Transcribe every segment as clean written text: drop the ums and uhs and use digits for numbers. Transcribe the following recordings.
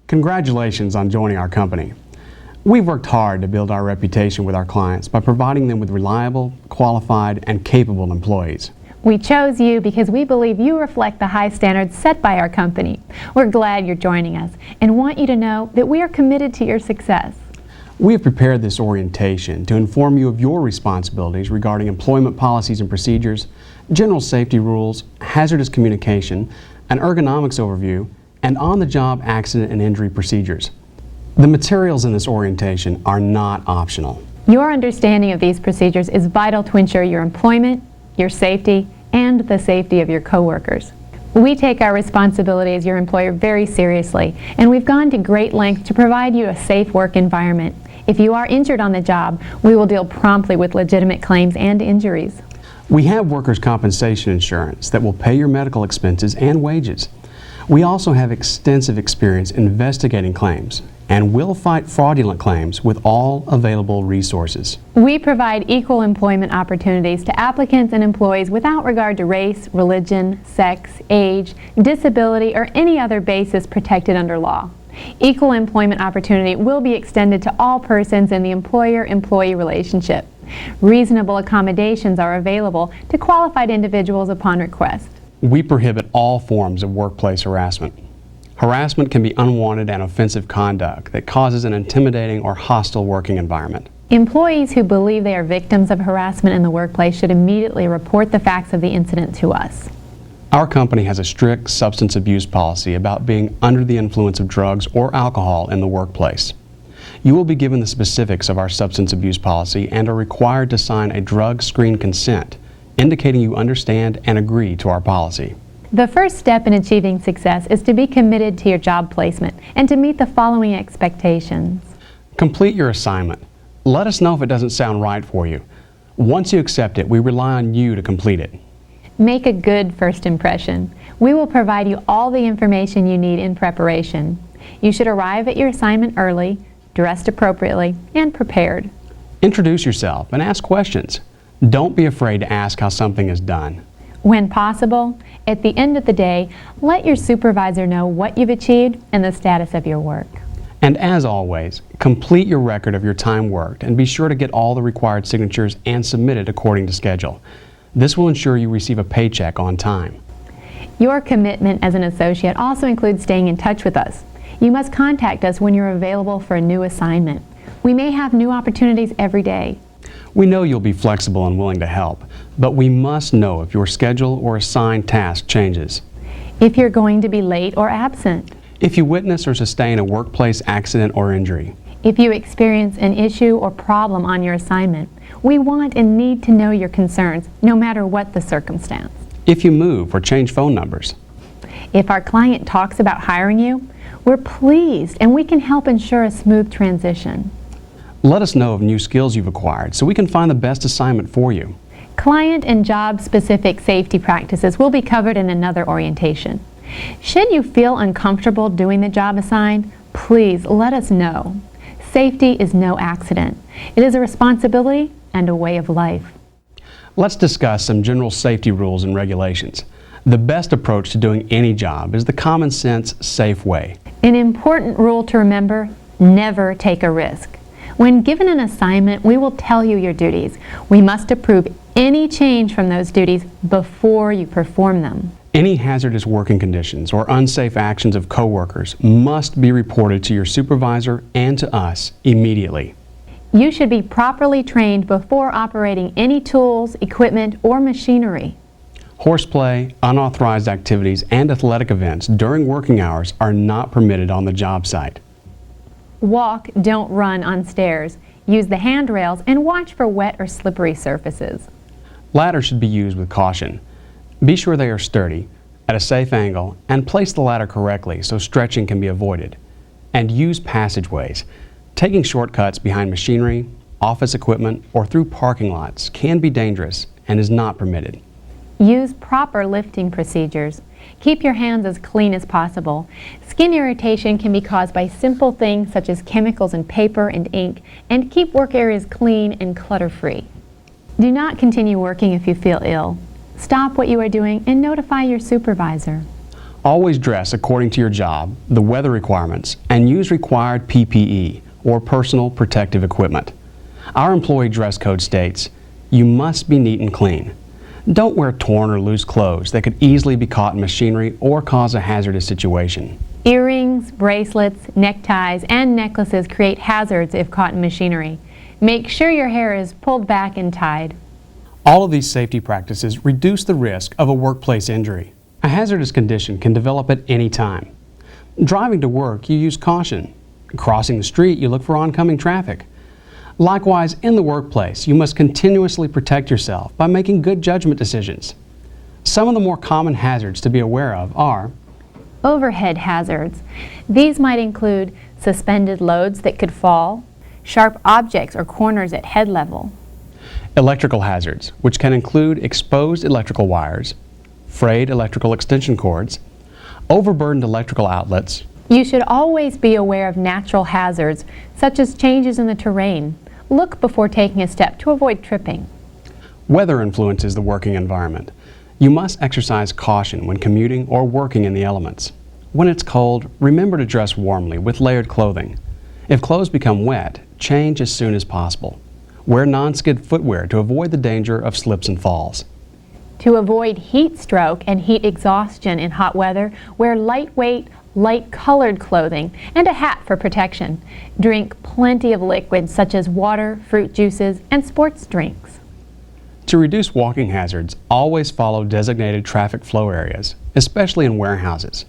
Congratulations on joining our company. We've worked hard to build our reputation with our clients by providing them with reliable, qualified, and capable employees. We chose you because we believe you reflect the high standards set by our company. We're glad you're joining us and want you to know that we are committed to your success. We have prepared this orientation to inform you of your responsibilities regarding employment policies and procedures, general safety rules, hazardous communication, an ergonomics overview, and on-the-job accident and injury procedures. The materials in this orientation are not optional. Your understanding of these procedures is vital to ensure your employment, your safety, and the safety of your coworkers. We take our responsibility as your employer very seriously, and we've gone to great lengths to provide you a safe work environment. If you are injured on the job, we will deal promptly with legitimate claims and injuries. We have workers' compensation insurance that will pay your medical expenses and wages. We also have extensive experience investigating claims and will fight fraudulent claims with all available resources. We provide equal employment opportunities to applicants and employees without regard to race, religion, sex, age, disability, or any other basis protected under law. Equal employment opportunity will be extended to all persons in the employer-employee relationship. Reasonable accommodations are available to qualified individuals upon request. We prohibit all forms of workplace harassment. Harassment can be unwanted and offensive conduct that causes an intimidating or hostile working environment. Employees who believe they are victims of harassment in the workplace should immediately report the facts of the incident to us. Our company has a strict substance abuse policy about being under the influence of drugs or alcohol in the workplace. You will be given the specifics of our substance abuse policy and are required to sign a drug screen consent, indicating you understand and agree to our policy. The first step in achieving success is to be committed to your job placement and to meet the following expectations. Complete your assignment. Let us know if it doesn't sound right for you. Once you accept it, we rely on you to complete it. Make a good first impression. We will provide you all the information you need in preparation. You should arrive at your assignment early, dressed appropriately, and prepared. Introduce yourself and ask questions. Don't be afraid to ask how something is done. When possible, at the end of the day, let your supervisor know what you've achieved and the status of your work. And as always, complete your record of your time worked and be sure to get all the required signatures and submit it according to schedule. This will ensure you receive a paycheck on time. Your commitment as an associate also includes staying in touch with us. You must contact us when you're available for a new assignment. We may have new opportunities every day. We know you'll be flexible and willing to help, but we must know if your schedule or assigned task changes. If you're going to be late or absent. If you witness or sustain a workplace accident or injury. If you experience an issue or problem on your assignment. We want and need to know your concerns, no matter what the circumstance. If you move or change phone numbers. If our client talks about hiring you, we're pleased and we can help ensure a smooth transition. Let us know of new skills you've acquired so we can find the best assignment for you. Client and job-specific safety practices will be covered in another orientation. Should you feel uncomfortable doing the job assigned, please let us know. Safety is no accident. It is a responsibility and a way of life. Let's discuss some general safety rules and regulations. The best approach to doing any job is the common sense, safe way. An important rule to remember: never take a risk. When given an assignment, we will tell you your duties. We must approve any change from those duties before you perform them. Any hazardous working conditions or unsafe actions of coworkers must be reported to your supervisor and to us immediately. You should be properly trained before operating any tools, equipment, or machinery. Horseplay, unauthorized activities, and athletic events during working hours are not permitted on the job site. Walk, don't run on stairs. Use the handrails and watch for wet or slippery surfaces. Ladders should be used with caution. Be sure they are sturdy, at a safe angle, and place the ladder correctly so stretching can be avoided. And use passageways. Taking shortcuts behind machinery, office equipment, or through parking lots can be dangerous and is not permitted. Use proper lifting procedures. Keep your hands as clean as possible. Skin irritation can be caused by simple things such as chemicals in paper and ink, and keep work areas clean and clutter-free. Do not continue working if you feel ill. Stop what you are doing and notify your supervisor. Always dress according to your job, the weather requirements, and use required PPE, or personal protective equipment. Our employee dress code states, you must be neat and clean. Don't wear torn or loose clothes that could easily be caught in machinery or cause a hazardous situation. Earrings, bracelets, neckties, and necklaces create hazards if caught in machinery. Make sure your hair is pulled back and tied. All of these safety practices reduce the risk of a workplace injury. A hazardous condition can develop at any time. Driving to work, you use caution. Crossing the street, you look for oncoming traffic. Likewise, in the workplace, you must continuously protect yourself by making good judgment decisions. Some of the more common hazards to be aware of are Overhead hazards. These might include suspended loads that could fall, sharp objects or corners at head level. Electrical hazards, which can include exposed electrical wires, frayed electrical extension cords, overburdened electrical outlets. You should always be aware of natural hazards, such as changes in the terrain. Look before taking a step to avoid tripping. Weather influences the working environment. You must exercise caution when commuting or working in the elements. When it's cold, remember to dress warmly with layered clothing. If clothes become wet, change as soon as possible. Wear non-skid footwear to avoid the danger of slips and falls. To avoid heat stroke and heat exhaustion in hot weather, wear lightweight, light-colored clothing and a hat for protection. Drink plenty of liquids such as water, fruit juices, and sports drinks. To reduce walking hazards, always follow designated traffic flow areas, especially in warehouses.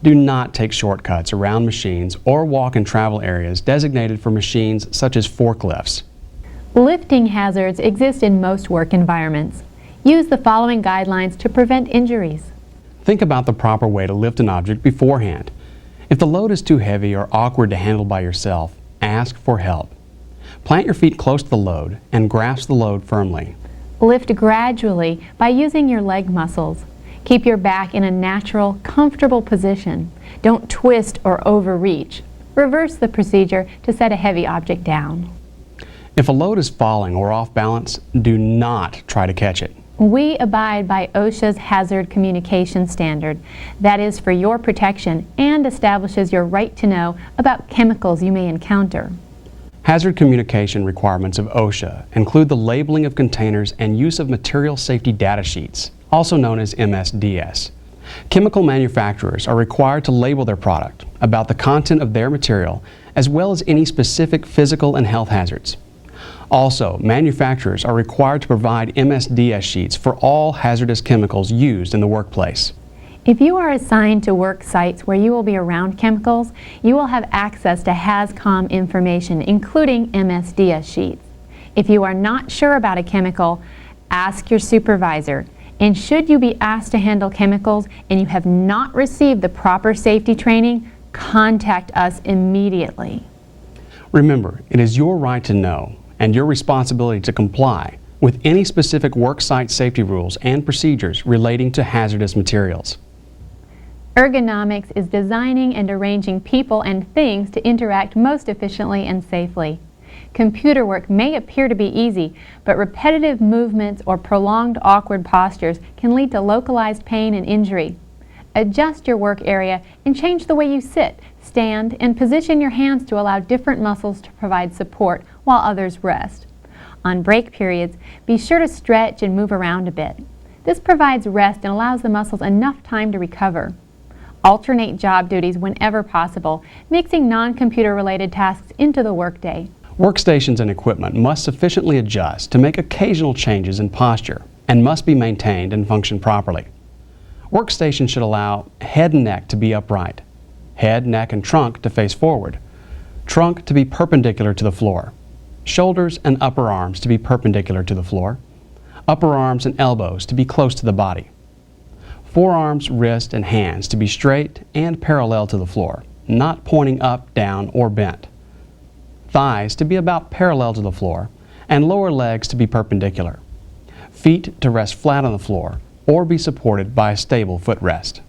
Do not take shortcuts around machines or walk in travel areas designated for machines such as forklifts. Lifting hazards exist in most work environments. Use the following guidelines to prevent injuries. Think about the proper way to lift an object beforehand. If the load is too heavy or awkward to handle by yourself, ask for help. Plant your feet close to the load and grasp the load firmly. Lift gradually by using your leg muscles. Keep your back in a natural, comfortable position. Don't twist or overreach. Reverse the procedure to set a heavy object down. If a load is falling or off balance, do not try to catch it. We abide by OSHA's hazard communication standard that is for your protection and establishes your right to know about chemicals you may encounter. Hazard communication requirements of OSHA include the labeling of containers and use of material safety data sheets, also known as MSDS. Chemical manufacturers are required to label their product about the content of their material as well as any specific physical and health hazards. Also, manufacturers are required to provide MSDS sheets for all hazardous chemicals used in the workplace. If you are assigned to work sites where you will be around chemicals, you will have access to HazCom information, including MSDS sheets. If you are not sure about a chemical, ask your supervisor. And should you be asked to handle chemicals and you have not received the proper safety training, contact us immediately. Remember, it is your right to know and your responsibility to comply with any specific worksite safety rules and procedures relating to hazardous materials. Ergonomics is designing and arranging people and things to interact most efficiently and safely. Computer work may appear to be easy, but repetitive movements or prolonged awkward postures can lead to localized pain and injury. Adjust your work area and change the way you sit, stand, and position your hands to allow different muscles to provide support while others rest. On break periods, be sure to stretch and move around a bit. This provides rest and allows the muscles enough time to recover. Alternate job duties whenever possible, mixing non-computer related tasks into the workday. Workstations and equipment must sufficiently adjust to make occasional changes in posture and must be maintained and function properly. Workstations should allow head and neck to be upright, head, neck, and trunk to face forward, trunk to be perpendicular to the floor, shoulders and upper arms to be perpendicular to the floor, upper arms and elbows to be close to the body, forearms, wrists, and hands to be straight and parallel to the floor, not pointing up, down, or bent, thighs to be about parallel to the floor, and lower legs to be perpendicular, feet to rest flat on the floor or be supported by a stable footrest.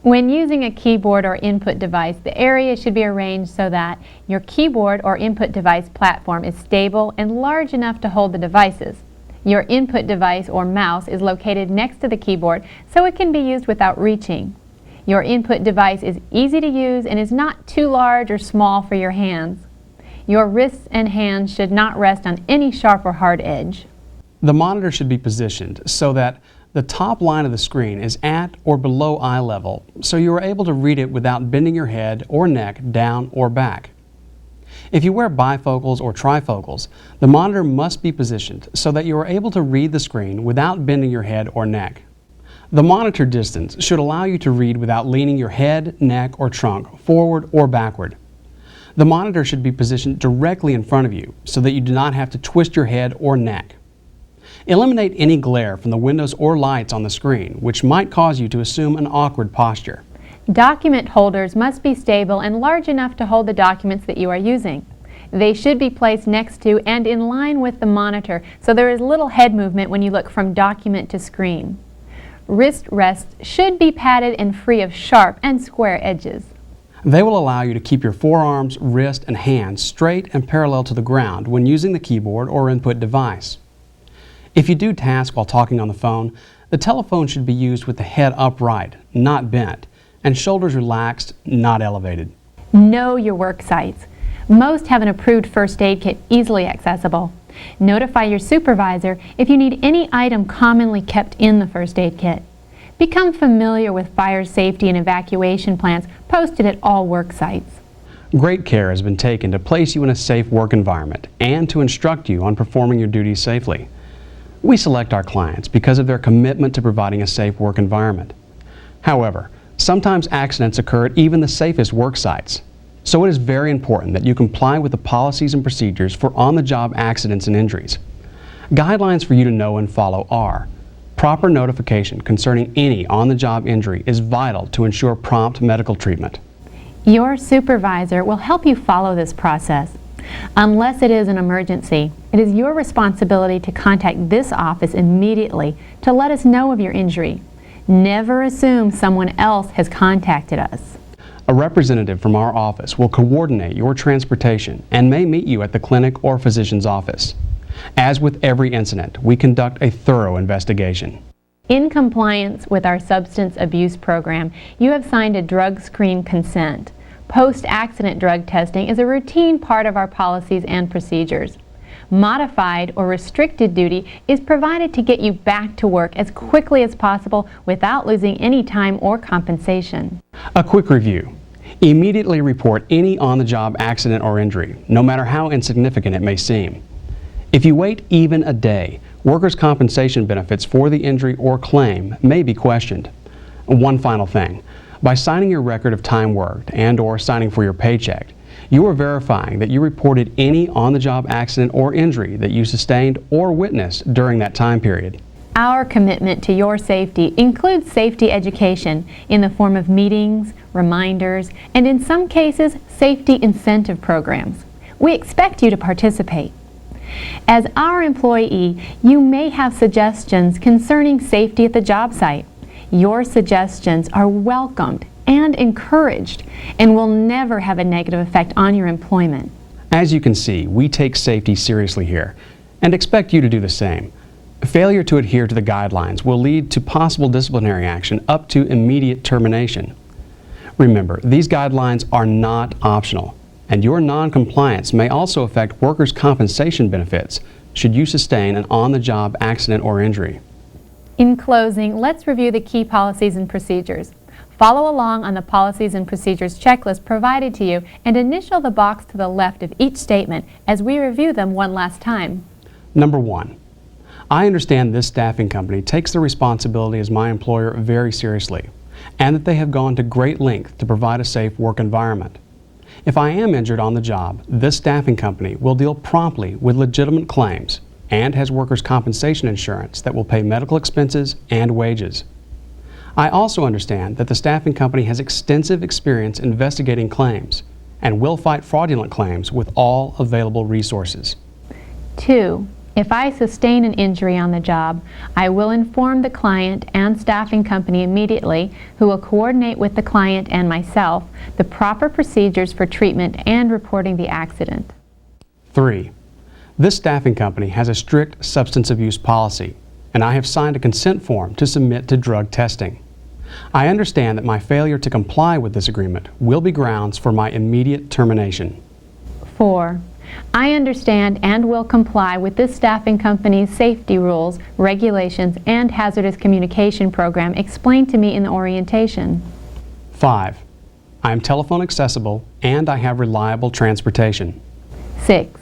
When using a keyboard or input device, the area should be arranged so that your keyboard or input device platform is stable and large enough to hold the devices. Your input device or mouse is located next to the keyboard so it can be used without reaching. Your input device is easy to use and is not too large or small for your hands. Your wrists and hands should not rest on any sharp or hard edge. The monitor should be positioned so that the top line of the screen is at or below eye level, so you are able to read it without bending your head or neck down or back. If you wear bifocals or trifocals, the monitor must be positioned so that you are able to read the screen without bending your head or neck. The monitor distance should allow you to read without leaning your head, neck, or trunk forward or backward. The monitor should be positioned directly in front of you so that you do not have to twist your head or neck. Eliminate any glare from the windows or lights on the screen, which might cause you to assume an awkward posture. Document holders must be stable and large enough to hold the documents that you are using. They should be placed next to and in line with the monitor so there is little head movement when you look from document to screen. Wrist rests should be padded and free of sharp and square edges. They will allow you to keep your forearms, wrist, and hands straight and parallel to the ground when using the keyboard or input device. If you do tasks while talking on the phone, the telephone should be used with the head upright, not bent, and shoulders relaxed, not elevated. Know your work sites. Most have an approved first aid kit easily accessible. Notify your supervisor if you need any item commonly kept in the first aid kit. Become familiar with fire safety and evacuation plans posted at all work sites. Great care has been taken to place you in a safe work environment and to instruct you on performing your duties safely. We select our clients because of their commitment to providing a safe work environment. However, sometimes accidents occur at even the safest work sites. So it is very important that you comply with the policies and procedures for on-the-job accidents and injuries. Guidelines for you to know and follow are: proper notification concerning any on-the-job injury is vital to ensure prompt medical treatment. Your supervisor will help you follow this process. Unless it is an emergency, it is your responsibility to contact this office immediately to let us know of your injury. Never assume someone else has contacted us. A representative from our office will coordinate your transportation and may meet you at the clinic or physician's office. As with every incident, we conduct a thorough investigation. In compliance with our substance abuse program, you have signed a drug screen consent. Post-accident drug testing is a routine part of our policies and procedures. Modified or restricted duty is provided to get you back to work as quickly as possible without losing any time or compensation. A quick review. Immediately report any on-the-job accident or injury, no matter how insignificant it may seem. If you wait even a day, workers' compensation benefits for the injury or claim may be questioned. One final thing. By signing your record of time worked and/or signing for your paycheck, you are verifying that you reported any on-the-job accident or injury that you sustained or witnessed during that time period. Our commitment to your safety includes safety education in the form of meetings, reminders, and in some cases, safety incentive programs. We expect you to participate. As our employee, you may have suggestions concerning safety at the job site. Your suggestions are welcomed and encouraged and will never have a negative effect on your employment. As you can see, we take safety seriously here and expect you to do the same. Failure to adhere to the guidelines will lead to possible disciplinary action up to immediate termination. Remember, these guidelines are not optional, and your non-compliance may also affect workers' compensation benefits should you sustain an on-the-job accident or injury. In closing, let's review the key policies and procedures. Follow along on the policies and procedures checklist provided to you and initial the box to the left of each statement as we review them one last time. Number 1. I understand this staffing company takes the responsibility as my employer very seriously, and that they have gone to great length to provide a safe work environment. If I am injured on the job, this staffing company will deal promptly with legitimate claims and has workers' compensation insurance that will pay medical expenses and wages. I also understand that the staffing company has extensive experience investigating claims and will fight fraudulent claims with all available resources. 2. If I sustain an injury on the job, I will inform the client and staffing company immediately, who will coordinate with the client and myself the proper procedures for treatment and reporting the accident. 3. This staffing company has a strict substance abuse policy, and I have signed a consent form to submit to drug testing. I understand that my failure to comply with this agreement will be grounds for my immediate termination. 4. I understand and will comply with this staffing company's safety rules, regulations, and hazardous communication program explained to me in the orientation. 5. I am telephone accessible and I have reliable transportation. 6.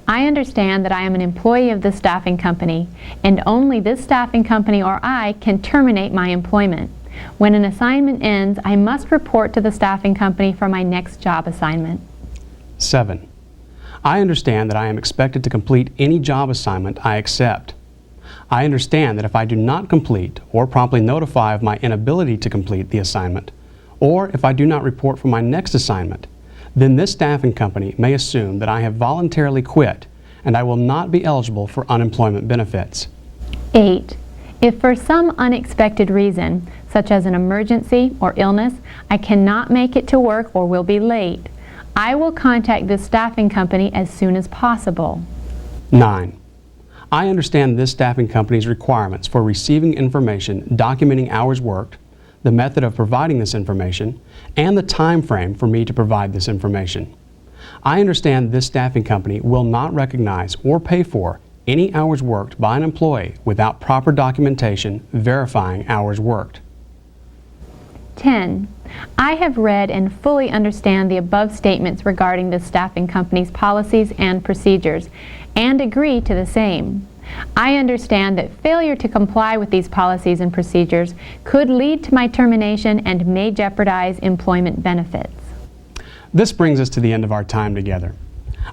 I understand that I am an employee of this staffing company, and only this staffing company or I can terminate my employment. When an assignment ends, I must report to the staffing company for my next job assignment. 7. I understand that I am expected to complete any job assignment I accept. I understand that if I do not complete or promptly notify of my inability to complete the assignment, or if I do not report for my next assignment, then this staffing company may assume that I have voluntarily quit and I will not be eligible for unemployment benefits. 8. If for some unexpected reason, such as an emergency or illness, I cannot make it to work or will be late, I will contact this staffing company as soon as possible. 9. I understand this staffing company's requirements for receiving information documenting hours worked, the method of providing this information, and the time frame for me to provide this information. I understand this staffing company will not recognize or pay for any hours worked by an employee without proper documentation verifying hours worked. 10. I have read and fully understand the above statements regarding the staffing company's policies and procedures, and agree to the same. I understand that failure to comply with these policies and procedures could lead to my termination and may jeopardize employment benefits. This brings us to the end of our time together.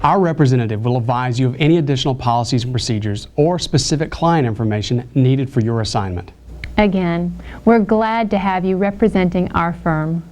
Our representative will advise you of any additional policies and procedures or specific client information needed for your assignment. Again, we're glad to have you representing our firm.